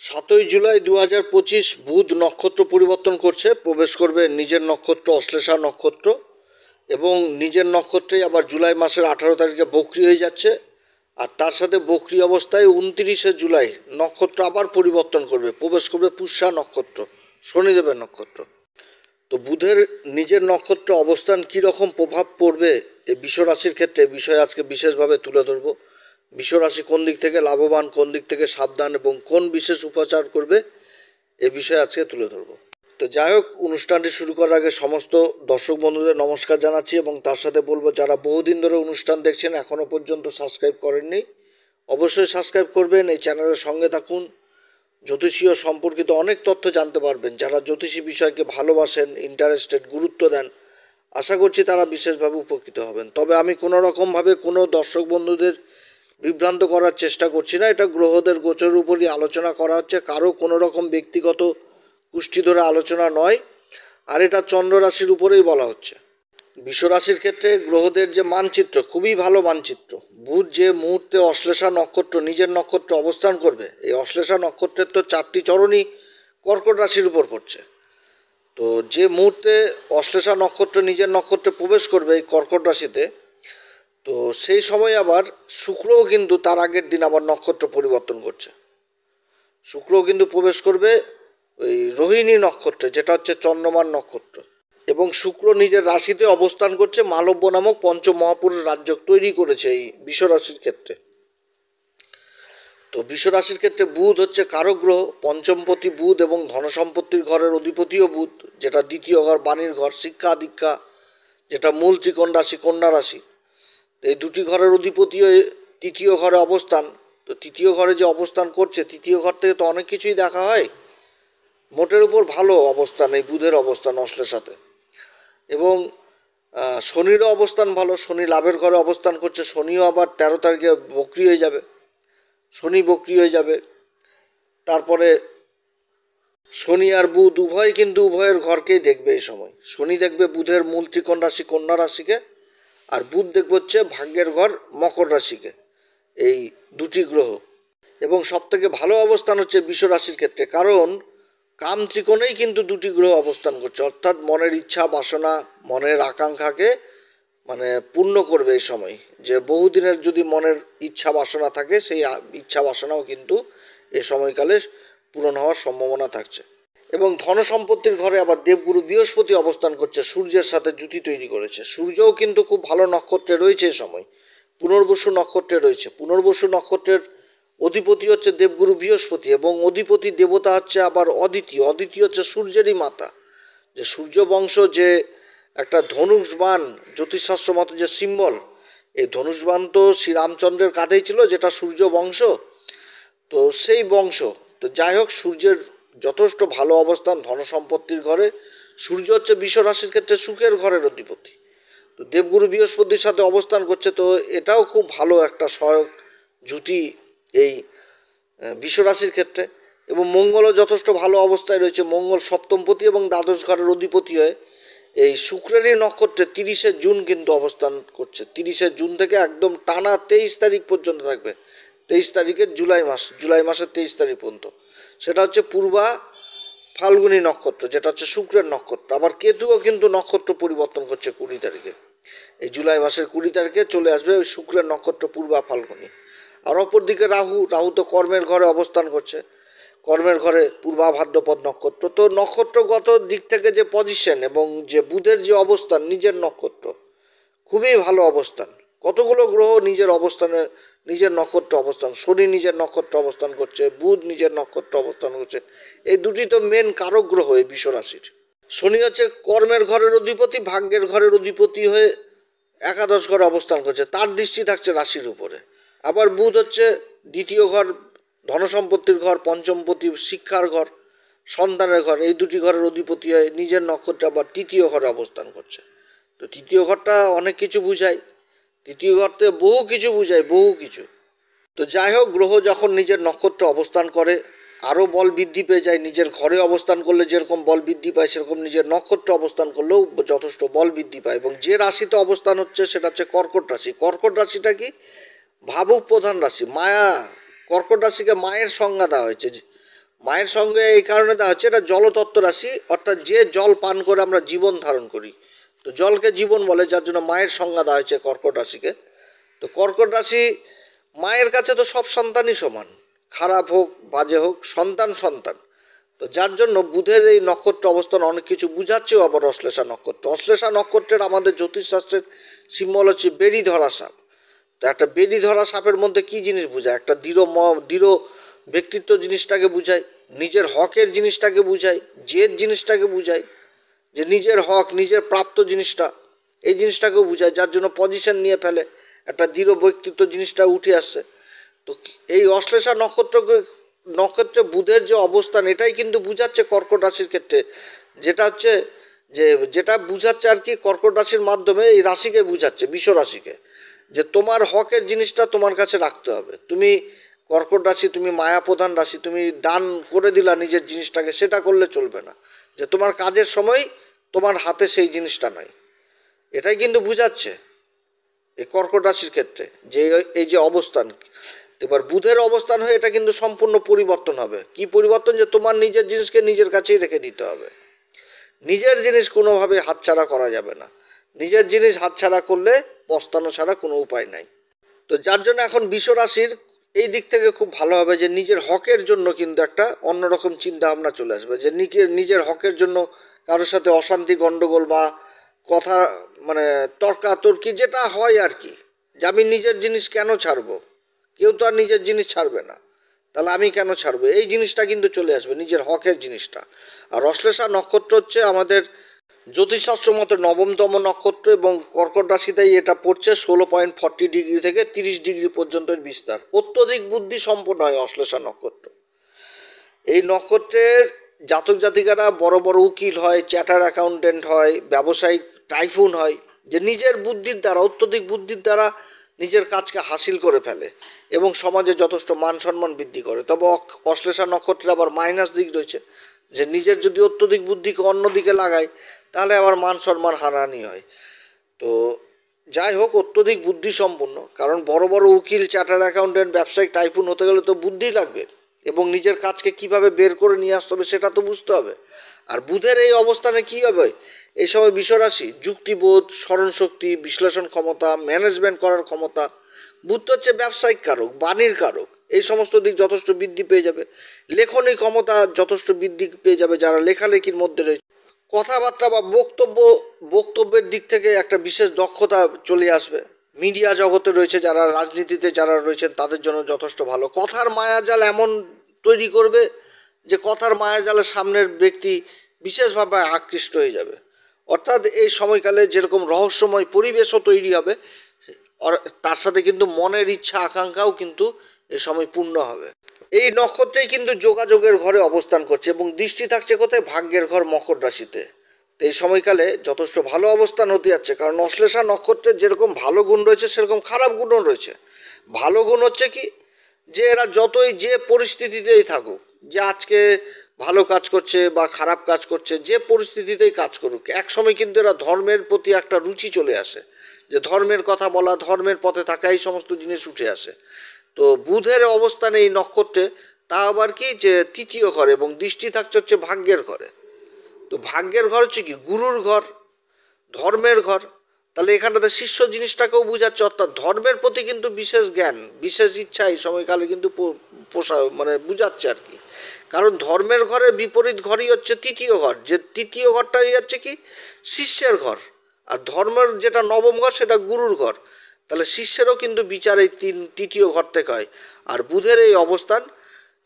7 জুলাই 2025 বুধ নক্ষত্র পরিবর্তন করছে, প্রবেশ করবে নিজের নক্ষত্র অশ্লেষা নক্ষত্র এবং নিজের নক্ষত্রেই আবার জুলাই মাসের 18 তারিখে বক্রি হয়ে যাচ্ছে। আর তার সাথে বক্রি অবস্থায় 29 জুলাই নক্ষত্র আবার পরিবর্তন করবে, প্রবেশ করবে পুষ্যা নক্ষত্র, শনিদেবের নক্ষত্র। তো বুধের নিজের নক্ষত্র অবস্থান কীরকম প্রভাব পড়বে এই বিশ্বরাশির ক্ষেত্রে বিষয়ে আজকে বিশেষভাবে তুলে ধরবো। বিশ্বরাশি কোন দিক থেকে লাভবান, কোন দিক থেকে সাবধান এবং কোন বিশেষ উপাচার করবে এ বিষয়ে আজকে তুলে ধরবো। তো যাই হোক, অনুষ্ঠানটি শুরু করার আগে সমস্ত দর্শক বন্ধুদের নমস্কার জানাচ্ছি এবং তার সাথে বলবো যারা বহুদিন ধরে অনুষ্ঠান দেখছেন এখনও পর্যন্ত সাবস্ক্রাইব করেননি অবশ্যই সাবস্ক্রাইব করবেন, এই চ্যানেলের সঙ্গে থাকুন। জ্যোতিষীয় সম্পর্কিত অনেক তথ্য জানতে পারবেন। যারা জ্যোতিষী বিষয়কে ভালোবাসেন, ইন্টারেস্টেড, গুরুত্ব দেন, আশা করছি তারা বিশেষভাবে উপকৃত হবেন। তবে আমি কোনো রকমভাবে কোনো দর্শক বন্ধুদের বিভ্রান্ত করার চেষ্টা করছি না। এটা গ্রহদের গোচরের উপরই আলোচনা করা হচ্ছে, কারো কোনো রকম ব্যক্তিগত কুষ্টি ধরে আলোচনা নয়। আর এটা চন্দ্র রাশির উপরেই বলা হচ্ছে। বিশ্বরাশির ক্ষেত্রে গ্রহদের যে মানচিত্র, খুবই ভালো মানচিত্র। বুধ যে মুহূর্তে অশ্লেষা নক্ষত্র নিজের নক্ষত্র অবস্থান করবে, এই অশ্লেষা নক্ষত্রের তো 4টি চরণই কর্কট রাশির উপর পড়ছে। তো যে মুহূর্তে অশ্লেষা নক্ষত্র নিজের নক্ষত্রে প্রবেশ করবে এই কর্কট রাশিতে, তো সেই সময় আবার শুক্রও কিন্তু তার আগের দিন আবার নক্ষত্র পরিবর্তন করছে। শুক্রও কিন্তু প্রবেশ করবে ওই রোহিণী নক্ষত্রে, যেটা হচ্ছে চন্দ্রমার নক্ষত্র, এবং শুক্র নিজের রাশিতে অবস্থান করছে। মালব্য নামক পঞ্চমহাপুরুষ রাজ্য তৈরি করেছে এই বিশ্বরাশির ক্ষেত্রে। তো বিশ্বরাশির ক্ষেত্রে বুধ হচ্ছে কারক গ্রহ, পঞ্চমপতি বুধ এবং ধনসম্পত্তির ঘরের অধিপতিও বুধ, যেটা দ্বিতীয় ঘর, বাণীর ঘর, শিক্ষা দীক্ষা, যেটা মূল ত্রিকোণ রাশি, কন্যা রাশি। এই দুটি ঘরের অধিপতিও তৃতীয় ঘরে অবস্থান। তো তৃতীয় ঘরে যে অবস্থান করছে, তৃতীয় ঘর থেকে তো অনেক কিছুই দেখা হয়। মোটের উপর ভালো অবস্থান এই বুধের অবস্থান অশ্লেষাতে। এবং শনিরও অবস্থান ভালো, শনি লাভের ঘরে অবস্থান করছে। শনিও আবার 13 তারিখে বক্রি হয়ে যাবে, শনি বক্রি হয়ে যাবে। তারপরে শনি আর বুধ উভয় কিন্তু উভয়ের ঘরকেই দেখবে এই সময়। শনি দেখবে বুধের মূল ত্রিকোণ রাশি কন্যা রাশিকে, আর বুধ দেখবে হচ্ছে ভাগ্যের ঘর মকর রাশিকে, এই দুটি গ্রহ। এবং সবথেকে ভালো অবস্থান হচ্ছে বিশ্বরাশির ক্ষেত্রে, কারণ কাম ত্রিকোণেই কিন্তু দুটি গ্রহ অবস্থান করছে, অর্থাৎ মনের ইচ্ছা বাসনা, মনের আকাঙ্ক্ষাকে পূর্ণ করবে এই সময়। যে বহুদিনের যদি মনের ইচ্ছা বাসনা থাকে, সেই ইচ্ছা বাসনাও কিন্তু এ সময়কালে পূরণ হওয়ার সম্ভাবনা থাকছে। এবং ধন সম্পত্তির ঘরে আবার দেবগুরু বৃহস্পতি অবস্থান করছে, সূর্যের সাথে জুতি তৈরি করেছে। সূর্যও কিন্তু খুব ভালো নক্ষত্রে রয়েছে এই সময়, পুনর্বসু নক্ষত্রে রয়েছে। পুনর্বসু নক্ষত্রের অধিপতি হচ্ছে দেবগুরু বৃহস্পতি এবং অধিপতি দেবতা হচ্ছে আবার অদিতি। অদিতি হচ্ছে সূর্যেরই মাতা। যে সূর্য বংশ, যে একটা ধনুষবাণ জ্যোতিষশাস্ত্র মতো যে সিম্বল, এই ধনুষবাণ তো শ্রীরামচন্দ্রের কাঁধেই ছিল, যেটা সূর্য বংশ। তো সেই বংশ, তো যাই হোক, সূর্যের যথেষ্ট ভালো অবস্থান ধনসম্পত্তির ঘরে। সূর্য হচ্ছে বিশ্বরাশির ক্ষেত্রে সুখের ঘরের অধিপতি। তো দেবগুরু বৃহস্পতির সাথে অবস্থান করছে, তো এটাও খুব ভালো একটা সহায়ক জুতি এই বিশ্বরাশির ক্ষেত্রে। এবং মঙ্গলও যথেষ্ট ভালো অবস্থায় রয়েছে। মঙ্গল সপ্তমপতি এবং দ্বাদশ ঘরের অধিপতি হয়ে এই শুক্রেরই নক্ষত্রে 30 জুন কিন্তু অবস্থান করছে। 30 জুন থেকে একদম টানা 23 তারিখ পর্যন্ত থাকবে। 23 তারিখের জুলাই মাসের 23 তারিখ পর্যন্ত। সেটা হচ্ছে পূর্বা ফাল্গুনী নক্ষত্র, যেটা হচ্ছে শুক্রের নক্ষত্র। আবার কেতুও কিন্তু নক্ষত্র পরিবর্তন করছে 20 তারিখে। এই জুলাই মাসের 20 তারিখে চলে আসবে ওই শুক্রের নক্ষত্র পূর্বা ফাল্গুনী। আর অপরদিকে রাহু তো কর্মের ঘরে অবস্থান করছে, কর্মের ঘরে পূর্বা ভাদ্রপদ নক্ষত্র। তো নক্ষত্রগত দিক থেকে যে পজিশন এবং যে বুধের যে অবস্থান নিজের নক্ষত্র, খুবই ভালো অবস্থান। কতগুলো গ্রহ নিজের অবস্থানে, নিজের নক্ষত্র অবস্থান। শনি নিজের নক্ষত্র অবস্থান করছে, বুধ নিজের নক্ষত্র অবস্থান করছে। এই দুটি তো মেন কারক গ্রহ এই বিশ্বরাশির। শনি হচ্ছে কর্মের ঘরের অধিপতি, ভাগ্যের ঘরের অধিপতি হয়ে একাদশ ঘরে অবস্থান করছে, তার দৃষ্টি থাকছে রাশির উপরে। আবার বুধ হচ্ছে দ্বিতীয় ঘর, ধনসম্পত্তির ঘর, পঞ্চমপতি শিক্ষার ঘর, সন্তানের ঘর, এই দুটি ঘরের অধিপতি হয়ে নিজের নক্ষত্রে আবার তৃতীয় ঘরে অবস্থান করছে। তো তৃতীয় ঘরটা অনেক কিছু বুঝায়, তৃতীয় ঘরতে বহু কিছু বুঝায়, বহু কিছু। তো যাই হোক, গ্রহ যখন নিজের নক্ষত্রে অবস্থান করে আরও বল বৃদ্ধি পেয়ে যায়। নিজের ঘরে অবস্থান করলে যেরকম বল বৃদ্ধি পায়, সেরকম নিজের নক্ষত্রে অবস্থান করলেও যথেষ্ট বল বৃদ্ধি পায়। এবং যে রাশিতে অবস্থান হচ্ছে সেটা হচ্ছে কর্কট রাশি। কর্কট রাশিটা কি? ভাবুক প্রধান রাশি, মায়া। কর্কট রাশিকে মায়ের সংজ্ঞা দেওয়া হয়েছে। মায়ের সঙ্গে এই কারণে দেওয়া হচ্ছে, এটা জলতত্ত্ব রাশি, অর্থাৎ যে জল পান করে আমরা জীবন ধারণ করি, তো জলকে জীবন বলে, যার জন্য মায়ের সংজ্ঞা দেওয়া হয়েছে কর্কট রাশিকে। তো কর্কট রাশি মায়ের কাছে তো সব সন্তানই সমান, খারাপ হোক বাজে হোক, সন্তান সন্তান। তো যার জন্য বুধের এই নক্ষত্র অবস্থান অনেক কিছু বুঝাচ্ছেও। আবার অশ্লেষা নক্ষত্র, অশ্লেষা নক্ষত্রের আমাদের জ্যোতিষশাস্ত্রের সিম্বল হচ্ছে বেড়ি ধরা সাপ। তো একটা বেড়ি ধরা সাপের মধ্যে কি জিনিস বোঝায়? একটা দৃঢ় ব্যক্তিত্ব জিনিসটাকে বুঝায়, নিজের হকের জিনিসটাকে বুঝায়, জেদ জিনিসটাকে বুঝায়, যে নিজের হক নিজের প্রাপ্ত জিনিসটা, এই জিনিসটাকেও বুঝায়, যার জন্য পজিশন নিয়ে ফেলে, একটা দৃঢ় ব্যক্তিত্ব জিনিসটা উঠে আসছে। তো এই অশ্লেষা নক্ষত্রে বুধের যে অবস্থান, এটাই কিন্তু বুঝাচ্ছে কর্কট রাশির ক্ষেত্রে, যেটা হচ্ছে যে যেটা বুঝাচ্ছে আর কি, কর্কট রাশির মাধ্যমে এই রাশিকে বুঝাচ্ছে, বিষ রাশিকে, যে তোমার হকের জিনিসটা তোমার কাছে রাখতে হবে। তুমি কর্কট রাশি, তুমি মায়া প্রধান রাশি, তুমি দান করে দিলা নিজের জিনিসটাকে, সেটা করলে চলবে না, যে তোমার কাজের সময় তোমার হাতে সেই জিনিসটা নয়। এটাই কিন্তু বুঝাচ্ছে এই কর্কট রাশির ক্ষেত্রে, যে এই যে অবস্থান। এবার বুধের অবস্থান হয়ে এটা কিন্তু সম্পূর্ণ পরিবর্তন হবে। কি পরিবর্তন? যে তোমার নিজের জিনিসকে নিজের কাছেই রেখে দিতে হবে। নিজের জিনিস কোনোভাবে হাতছাড়া করা যাবে না। নিজের জিনিস হাতছাড়া করলে পস্তানো ছাড়া কোনো উপায় নাই। তো যার জন্য এখন বৃষ রাশির এই দিক থেকে খুব ভালো হবে, যে নিজের হকের জন্য কিন্তু একটা অন্যরকম চিন্তা ভাবনা চলে আসবে, যে নিজের হকের জন্য কারোর সাথে অশান্তি গণ্ডগোল বা কথা মানে তর্কাতর্কি যেটা হয় আর কি, যে আমি নিজের জিনিস কেন ছাড়বো, কেউ তো আর নিজের জিনিস ছাড়বে না, তাহলে আমি কেন ছাড়বো, এই জিনিসটা কিন্তু চলে আসবে, নিজের হকের জিনিসটা। আর অশ্লেষা নক্ষত্র হচ্ছে আমাদের জ্যোতিষশাস্ত্র মতে নবমতম নক্ষত্র, এবং কর্কট রাশিতেই এটা পড়ছে। 16.40 থেকে 30 পর্যন্ত বিস্তার। অত্যধিক বুদ্ধি সম্পন্ন হয় অশ্লেষা নক্ষত্র। এই নক্ষত্রের জাতক জাতিকারা বড় বড় উকিল হয়, চ্যাটার অ্যাকাউন্টেন্ট হয়, ব্যবসায়িক টাইফুন হয়, যে নিজের বুদ্ধির দ্বারা, অত্যধিক বুদ্ধির দ্বারা নিজের কাজকে হাসিল করে ফেলে এবং সমাজে যথেষ্ট মান সম্মান বৃদ্ধি করে। তবে অশ্লেষা নক্ষত্রের আবার মাইনাস দিক রয়েছে, যে নিজের যদি অত্যধিক বুদ্ধিকে অন্যদিকে লাগায়, তাহলে আবার মান সম্মান হারানি হয়। তো যাই হোক, অত্যধিক বুদ্ধি সম্পন্ন, কারণ বড় বড় উকিল, চার্টার অ্যাকাউন্টেন্ট, ব্যবসায়িক টাইপুন হতে গেলে তো বুদ্ধি লাগবে, এবং নিজের কাজকে কিভাবে বের করে নিয়ে আসতে হবে সেটা তো বুঝতে হবে। আর বুধের এই অবস্থানে কী হবে এই সময় বিশ্বরাশি? যুক্তিবোধ, স্মরণশক্তি, বিশ্লেষণ ক্ষমতা, ম্যানেজমেন্ট করার ক্ষমতা। বুধ হচ্ছে ব্যবসায়িক কারক, বাণীর কারক, এই সমস্ত দিক যথেষ্ট বৃদ্ধি পেয়ে যাবে। লেখনী ক্ষমতা যথেষ্ট বৃদ্ধি পেয়ে যাবে যারা লেখালেখির মধ্যে রয়েছে। কথাবার্তা বা বক্তব্যের দিক থেকে একটা বিশেষ দক্ষতা চলে আসবে। মিডিয়া জগতে রয়েছে যারা, রাজনীতিতে যারা রয়েছেন, তাদের জন্য যথেষ্ট ভালো। কথার মায়াজাল এমন তৈরি করবে যে কথার মায়াজালের সামনের ব্যক্তি বিশেষভাবে আকৃষ্ট হয়ে যাবে। অর্থাৎ এই সময়কালে যেরকম রহস্যময় পরিবেশও তৈরি হবে, তার সাথে কিন্তু মনের ইচ্ছা আকাঙ্ক্ষাও কিন্তু এ সময় পূর্ণ হবে। এই নক্ষত্রেই কিন্তু যোগাযোগের ঘরে অবস্থান করছে, এবং দৃষ্টি থাকছে কোথায়? ভাগ্যের ঘর মকর রাশিতে। তো এই সময়কালে যথেষ্ট ভালো অবস্থান হতে যাচ্ছে, কারণ অশ্লেষা নক্ষত্রের যেরকম ভালো গুণ রয়েছে সেরকম খারাপ গুণও রয়েছে। ভালো গুণ হচ্ছে কি, যে এরা যতই যে পরিস্থিতিতেই থাকুক, যে আজকে ভালো কাজ করছে বা খারাপ কাজ করছে, যে পরিস্থিতিতেই কাজ করুক, একসময় কিন্তু এরা ধর্মের প্রতি একটা রুচি চলে আসে, যে ধর্মের কথা বলা, ধর্মের পথে থাকা, এই সমস্ত জিনিস উঠে আসে। তো বুধের অবস্থানে এই নক্ষত্রে, তা আবার কি, যে তৃতীয় ঘর, এবং দৃষ্টি থাকছে হচ্ছে ভাগ্যের ঘরে। তো ভাগ্যের ঘর হচ্ছে কি? গুরুর ঘর, ধর্মের ঘর। তাহলে এখানটাতে শিষ্য জিনিসটাকেও বোঝাচ্ছে, অর্থাৎ ধর্মের প্রতি কিন্তু বিশেষ জ্ঞান, বিশেষ ইচ্ছা এই সময়কালে কিন্তু বুঝাচ্ছে আর কি। কারণ ধর্মের ঘরের বিপরীত ঘরই হচ্ছে তৃতীয় ঘর, যে তৃতীয় ঘরটাই হচ্ছে কি? শিষ্যের ঘর। আর ধর্মের যেটা নবম ঘর সেটা গুরুর ঘর। তাহলে শিষ্যেরও কিন্তু বিচার এই তৃতীয় ঘর থেকে হয়। আর বুধের এই অবস্থান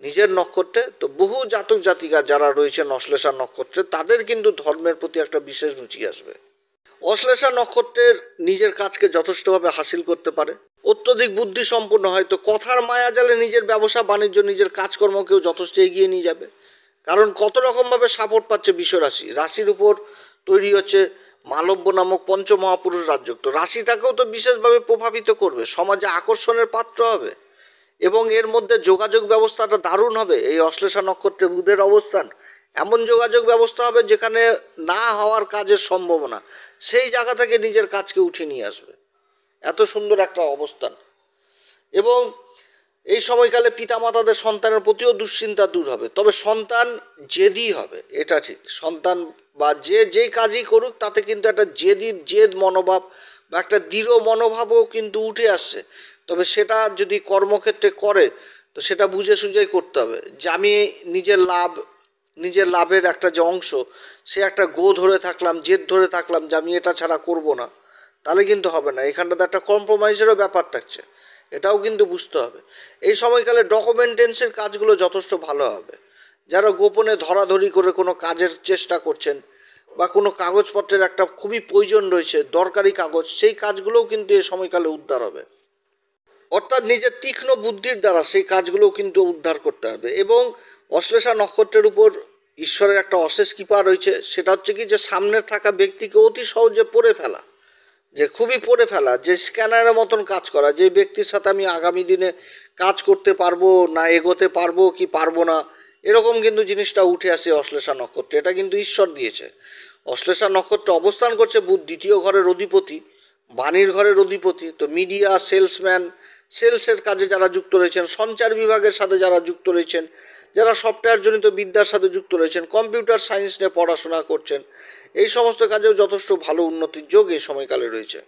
নিজের নক্ষত্রে, তো বহু জাতক জাতিকা যারা রয়েছেন অশ্লেষা নক্ষত্রে, তাদের কিন্তু ধর্মের প্রতি একটা বিশেষ রুচি আসবে। অশ্লেষা নক্ষত্রের নিজের কাজকে যথেষ্টভাবে হাসিল করতে পারে, অত্যধিক বুদ্ধি সম্পন্ন হয়। তো কথার মায়াজালে নিজের ব্যবসা বাণিজ্য, নিজের কাজকর্মকেও যথেষ্ট এগিয়ে নিয়ে যাবে। কারণ কত রকমভাবে সাপোর্ট পাচ্ছে বিশ্বরাশি। রাশির উপর তৈরি হচ্ছে মালব্য নামক পঞ্চমহাপুরুষ রাজযোগ, তো রাশিটাকেও তো বিশেষভাবে প্রভাবিত করবে, সমাজে আকর্ষণের পাত্র হবে, এবং এর মধ্যে যোগাযোগ ব্যবস্থাটা দারুণ হবে। এই অশ্লেষা নক্ষত্রে বুধের অবস্থান, এমন যোগাযোগ ব্যবস্থা হবে যেখানে না হওয়ার কাজের সম্ভাবনা, সেই জায়গা থেকে নিজের কাজকে উঠে নিয়ে আসবে। এত সুন্দর একটা অবস্থান। এবং এই সময়কালে পিতামাতাদের সন্তানের প্রতিও দুশ্চিন্তা দূর হবে, তবে সন্তান জেদি হবে, এটা ঠিক। সন্তান বা যেই কাজই করুক তাতে কিন্তু একটা জেদ মনোভাব বা একটা দৃঢ় মনোভাবও কিন্তু উঠে আসছে। তবে সেটা যদি কর্মক্ষেত্রে করে তো সেটা বুঝে সুঝেই করতে হবে, যে আমি নিজের লাভের একটা যে অংশ, সে একটা ধরে থাকলাম, জেদ ধরে থাকলাম যে আমি এটা ছাড়া করব না, তাহলে কিন্তু হবে না। এখানটাতে একটা কম্প্রোমাইজেরও ব্যাপার থাকছে, এটাও কিন্তু বুঝতে হবে। এই সময়কালে ডকুমেন্টেন্সের কাজগুলো যথেষ্ট ভালো হবে। যারা গোপনে ধরাধরি করে কোনো কাজের চেষ্টা করছেন বা কোনো কাগজপত্রের একটা খুবই প্রয়োজন রয়েছে, দরকারি কাগজ, সেই কাজগুলোও কিন্তু এই সময়কালে উদ্ধার হবে। অর্থাৎ নিজের তীক্ষ্ণ বুদ্ধির দ্বারা সেই কাজগুলোও কিন্তু উদ্ধার করতে হবে। এবং অশ্লেষা নক্ষত্রের উপর ঈশ্বরের একটা অশেষ কৃপা রয়েছে, সেটা হচ্ছে কি যে সামনের থাকা ব্যক্তিকে অতি সহজে পড়ে ফেলা, যে খুবই পড়ে ফেলা, যে স্ক্যানারের মতন কাজ করা, যে ব্যক্তির সাথে আমি আগামী দিনে কাজ করতে পারবো না, এগোতে পারবো কি পারবো না, এরকম কিন্তু জিনিসটা উঠে আসে অশ্লেষা নক্ষত্রে। এটা কিন্তু ঈশ্বর দিয়েছে। অশ্লেষা নক্ষত্রে অবস্থান করছে বুধ দ্বিতীয় ঘরের অধিপতি, বাণীর ঘরের অধিপতি। তো মিডিয়া, সেলসম্যান, সেলসের কাজে যারা যুক্ত রয়েছেন, সঞ্চার বিভাগের সাথে যারা যুক্ত রয়েছেন, যারা সফটওয়্যার জনিত বিদ্যার সাথে যুক্ত রয়েছেন, কম্পিউটার সায়েন্স নিয়ে পড়াশোনা করছেন, এই সমস্ত কাজেও যথেষ্ট ভালো উন্নতির যোগ এই সময়কালে রয়েছে।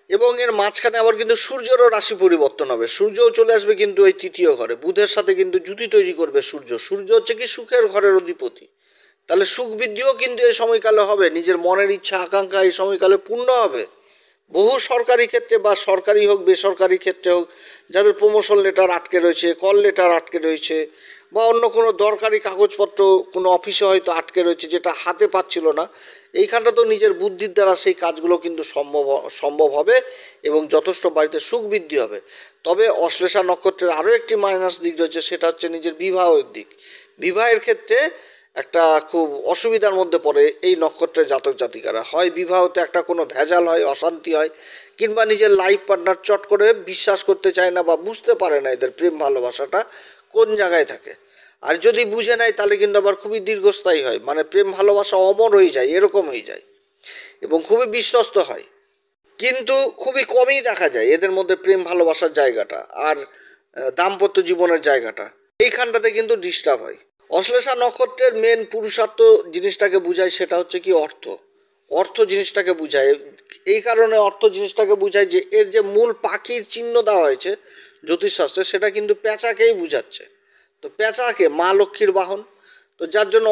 এবং এর মাঝখানে আবার কিন্তু সূর্যেরও রাশি পরিবর্তন হবে, সূর্যও চলে আসবে কিন্তু এই তৃতীয় ঘরে, বুধের সাথে কিন্তু জুতি তৈরি করবে সূর্য হচ্ছে কি সুখের ঘরের অধিপতি। তাহলে সুখ বৃদ্ধিও কিন্তু এই সময়কালে হবে, নিজের মনের ইচ্ছা আকাঙ্ক্ষা এই সময়কালে পূর্ণ হবে। বহু সরকারি ক্ষেত্রে বা সরকারি হোক বেসরকারি ক্ষেত্রে হোক, যাদের প্রমোশন লেটার আটকে রয়েছে, কল লেটার আটকে রয়েছে, বা অন্য কোনো দরকারি কাগজপত্র কোনো অফিসে হয়তো আটকে রয়েছে যেটা হাতে পাচ্ছিল না, এইখানটা তো নিজের বুদ্ধির দ্বারা সেই কাজগুলো কিন্তু সম্ভব হবে এবং যথেষ্ট বাড়িতে সুখ বৃদ্ধি হবে। তবে অশ্লেষা নক্ষত্রের আরও একটি মাইনাস দিক রয়েছে, সেটা হচ্ছে নিজের বিবাহের দিক। বিবাহের ক্ষেত্রে একটা খুব অসুবিধার মধ্যে পড়ে এই নক্ষত্রের জাতক জাতিকারা। হয় বিবাহতে একটা কোনো ভেজাল হয়, অশান্তি হয়, কিংবা নিজের লাইফ পার্টনার চট করে বিশ্বাস করতে চায় না বা বুঝতে পারে না এদের প্রেম ভালোবাসাটা কোন জায়গায় থাকে। আর যদি বুঝে নেয় তাহলে কিন্তু আবার খুবই দীর্ঘস্থায়ী হয়, মানে প্রেম ভালোবাসা অমর হয়ে যায়, এরকম হয়ে যায় এবং খুবই বিশ্বস্ত হয়। কিন্তু খুবই কমই দেখা যায় এদের মধ্যে প্রেম ভালোবাসার জায়গাটা আর দাম্পত্য জীবনের জায়গাটা, এইখানটাতে কিন্তু ডিস্টার্ব হয়। অশ্লেষা নক্ষত্রের মেন পুরুষার্থ জিনিসটাকে বোঝায়, সেটা হচ্ছে কি অর্থ জিনিসটাকে বোঝায়। এই কারণে অর্থ জিনিসটাকে বোঝায় যে এর যে মূল পাখির চিহ্ন দেওয়া হয়েছে জ্যোতিষশাস্ত্রে, সেটা কিন্তু পেঁচাকেই বোঝাচ্ছে। তো পেঁচাকে মা লক্ষ্মীর বাহন, তো যার জন্য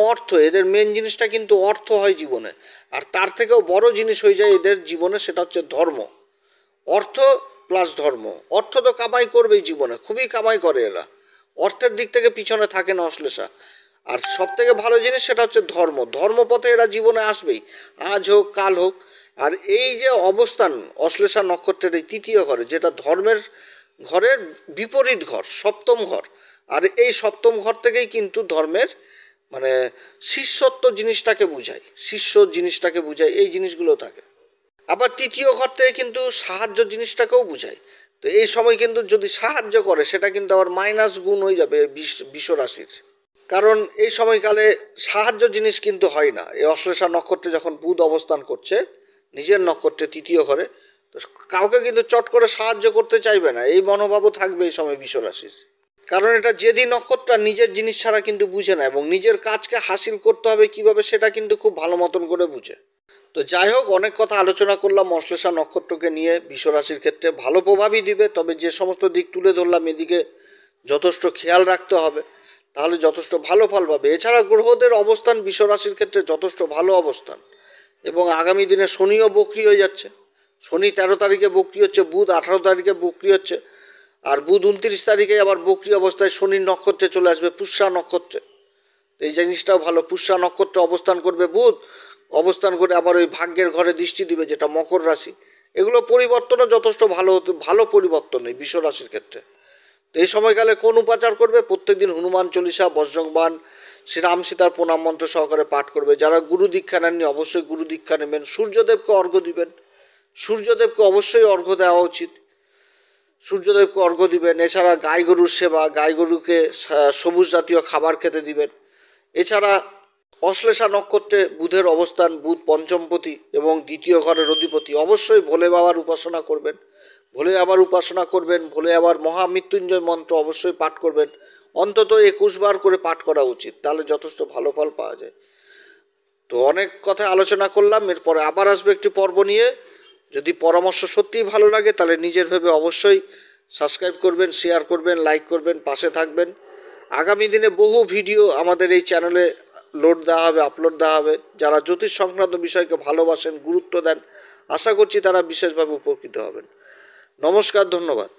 এদের মেন জিনিসটা কিন্তু অর্থ হয় জীবনে। আর তার থেকেও বড় জিনিস হয়ে যায় এদের জীবনে, সেটা হচ্ছে ধর্ম। অর্থ প্লাস ধর্ম। অর্থ তো কামাই করবেই জীবনে, খুবই কামাই করে এরা, অর্থের দিক থেকে পিছনে থাকে না অশ্লেষা। আর সব থেকে ভালো জিনিস সেটা হচ্ছে ধর্মপথে এরা জীবনে আসবেই, আজ হোক কাল হোক। আর এই যে অবস্থান অশ্লেষা নক্ষত্রের এই তৃতীয় ঘরে, যেটা ধর্মের ঘরের বিপরীত ঘর, সপ্তম ঘর, আর এই সপ্তম ঘর থেকেই কিন্তু ধর্মের মানে শিষ্যত্ব জিনিসটাকে বুঝায়, এই জিনিসগুলো থাকে। আবার তৃতীয় ঘর থেকে কিন্তু সাহায্য জিনিসটাকেও বোঝায়। তো এই সময় কিন্তু যদি সাহায্য করে সেটা কিন্তু আবার মাইনাস গুণ হয়ে যাবে বৃষ রাশির। কারণ এই সময়কালে সাহায্য জিনিস কিন্তু হয় না। এই অশ্লেষা নক্ষত্রে যখন বুধ অবস্থান করছে নিজের নক্ষত্রে তৃতীয় ঘরে, তো কাউকে কিন্তু চট করে সাহায্য করতে চাইবে না, এই মনোভাবও থাকবে এই সময় বৃষ রাশির। কারণ এটা যেদি নক্ষত্র নিজের জিনিস ছাড়া কিন্তু বুঝে না, এবং নিজের কাজকে হাসিল করতে হবে কিভাবে সেটা কিন্তু খুব ভালো মতন করে বুঝে। তো যাই হোক, অনেক কথা আলোচনা করলাম অশ্লেষা নক্ষত্রকে নিয়ে। বৃষ রাশির ক্ষেত্রে ভালো প্রভাবই দিবে, তবে যে সমস্ত দিক তুলে ধরলাম এদিকে যথেষ্ট খেয়াল রাখতে হবে, তাহলে যথেষ্ট ভালো ফল পাবে। এছাড়া গ্রহদের অবস্থান বৃষ রাশির ক্ষেত্রে যথেষ্ট ভালো অবস্থান, এবং আগামী দিনে শনিও বক্রি হয়ে যাচ্ছে। শনি 13 তারিখে বক্রি হচ্ছে, বুধ 18 তারিখে বক্রি হচ্ছে, আর বুধ 29 তারিখে আবার বক্রি অবস্থায় শনির নক্ষত্রে চলে আসবে, পুষ্যা নক্ষত্রে। এই জিনিসটাও ভালো, পুষ্যা নক্ষত্রে অবস্থান করবে বুধ, অবস্থান করে আবার ওই ভাগ্যের ঘরে দৃষ্টি দিবে, যেটা মকর রাশি। এগুলো পরিবর্তনও যথেষ্ট ভালো পরিবর্তন এই বৃষ রাশির ক্ষেত্রে। তো এই সময়কালে কোন উপাচার করবে? প্রত্যেকদিন হনুমান চল্লিশা, বজ্রংবাণ, শ্রীরাম সীতার প্রণাম মন্ত্র সহকারে পাঠ করবে। যারা গুরু দীক্ষা নেননি অবশ্যই গুরু দীক্ষা নেবেন। সূর্যদেবকে অর্ঘ্য দিবেন, সূর্যদেবকে অবশ্যই অর্ঘ্য দেওয়া উচিত, সূর্যদেবকে অর্ঘ্য দিবেন। এছাড়া গাই গরুর সেবা, গাই গরুকে সবুজ জাতীয় খাবার খেতে দিবেন। এছাড়া অশ্লেষা নক্ষত্রে বুধের অবস্থান, বুধ পঞ্চমপতি এবং দ্বিতীয় ঘরের অধিপতি, অবশ্যই ভোলে বাবার উপাসনা করবেন। ভোলে আবার উপাসনা করবেন, ভোলে আবার মহামৃত্যুঞ্জয় মন্ত্র অবশ্যই পাঠ করবেন, অন্তত 21 বার করে পাঠ করা উচিত, তাহলে যথেষ্ট ভালো ফল পাওয়া যায়। তো অনেক কথা আলোচনা করলাম, এরপরে আবার আসবে একটি পর্ব নিয়ে। যদি পরামর্শ সত্যিই ভালো লাগে তাহলে নিজের ভেবে অবশ্যই সাবস্ক্রাইব করবেন, শেয়ার করবেন, লাইক করবেন, পাশে থাকবেন। আগামী দিনে বহু ভিডিও আমাদের এই চ্যানেলে লোড দেওয়া হবে, আপলোড দেওয়া হবে। যারা জ্যোতিষ সংক্রান্ত বিষয়কে ভালোবাসেন, গুরুত্ব দেন, আশা করছি তারা বিশেষভাবে উপকৃত হবেন। নমস্কার, ধন্যবাদ।